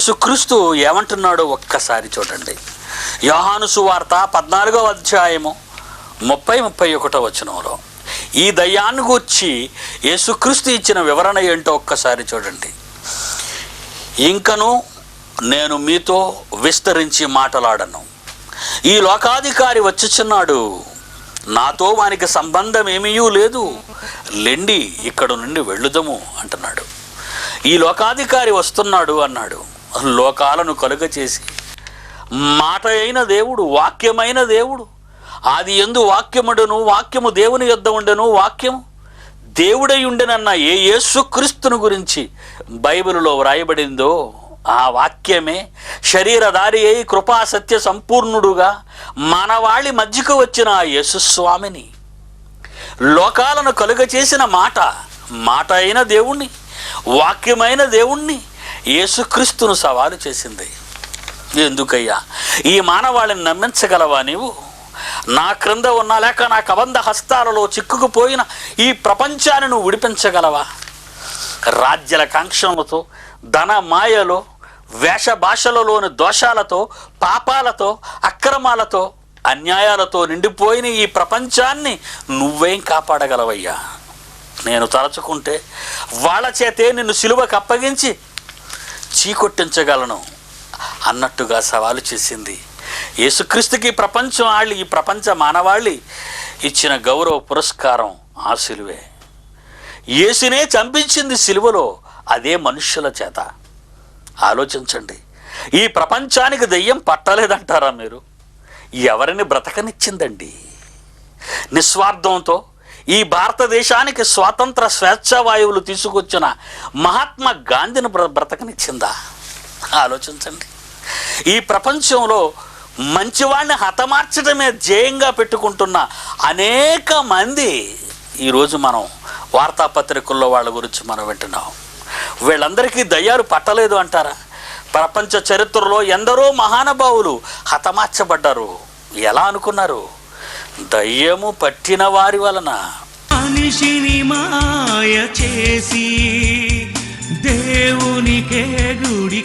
యేసుక్రీస్తు ఏమంటున్నాడో ఒక్కసారి చూడండి. యోహాను సువార్త 14వ అధ్యాయము 30-31 వచనంలో ఈ దయ్యాన్ని గూర్చి యేసుక్రీస్తు ఇచ్చిన వివరణ ఏంటో ఒక్కసారి చూడండి. ఇంకను నేను మీతో విస్తరించి మాట్లాడను, ఈ లోకాధికారి వచ్చుచున్నాడు, నాతో వానికి సంబంధం ఏమీ లేదు, లెండి ఇక్కడ నుండి వెళ్ళుదము అంటున్నాడు. ఈ లోకాధికారి వస్తున్నాడు అన్నాడు. లోకాలను కలుగ చేసి మాట అయిన దేవుడు, వాక్యమైన దేవుడు, ఆది యందు వాక్యముడును, వాక్యము దేవుని యొద్ద ఉండెను, వాక్యము దేవుడై ఉండెనన్న ఏ యేసుక్రీస్తును గురించి బైబిలులో వ్రాయబడిందో ఆ వాక్యమే శరీరధారి అయి కృపా సత్య సంపూర్ణుడుగా మానవాళి మధ్యకు వచ్చిన ఆ యేసుస్వామిని, లోకాలను కలుగ చేసిన మాట అయిన దేవుణ్ణి, వాక్యమైన దేవుణ్ణి యేసుక్రీస్తును సవాలు చేసింది. ఎందుకయ్యా ఈ మానవాళిని నమ్మించగలవా నీవు? నా క్రింద ఉన్న లేక నా కబంధ హస్తాలలో చిక్కుకుపోయిన ఈ ప్రపంచాన్ని నువ్వు విడిపించగలవా? రాజ్యాల కాంక్షలతో, ధన మాయలో, వేష భాషలలోని దోషాలతో, పాపాలతో, అక్రమాలతో, అన్యాయాలతో నిండిపోయిన ఈ ప్రపంచాన్ని నువ్వేం కాపాడగలవయ్యా? నేను తలచుకుంటే వాళ్ళ చేతే నిన్ను సిలువకు అప్పగించి చీకొట్టించగలను అన్నట్టుగా సవాలు చేసింది. యేసుక్రీస్తుకి ప్రపంచం ఆళ్ళి, ఈ ప్రపంచ మానవాళి ఇచ్చిన గౌరవ పురస్కారం ఆ సిలువే. యేసునే చంపించింది సిలువలో అదే మనుష్యుల చేత. ఆలోచించండి, ఈ ప్రపంచానికి దెయ్యం పట్టలేదంటారా మీరు? ఎవరిని బ్రతకనిచ్చిందండి? నిస్వార్థంతో ఈ భారతదేశానికి స్వాతంత్ర స్వేచ్ఛావాయువులు తీసుకొచ్చిన మహాత్మా గాంధీని బ్రతకనిచ్చిందా? ఆలోచించండి. ఈ ప్రపంచంలో మంచివాడిని హతమార్చడమే ధ్యేయంగా పెట్టుకుంటున్న అనేక మంది ఈరోజు మనం వార్తాపత్రికల్లో వాళ్ళ గురించి మనం వింటున్నాం. వీళ్ళందరికీ దయ్యాలు పట్టలేదు అంటారా? ప్రపంచ చరిత్రలో ఎందరో మహానుభావులు హతమార్చబడ్డారు. ఎలా అనుకున్నారు? దయ్యము పట్టిన వారి వలన. మనిషిని మాయ చేసి దేవునికే గుడి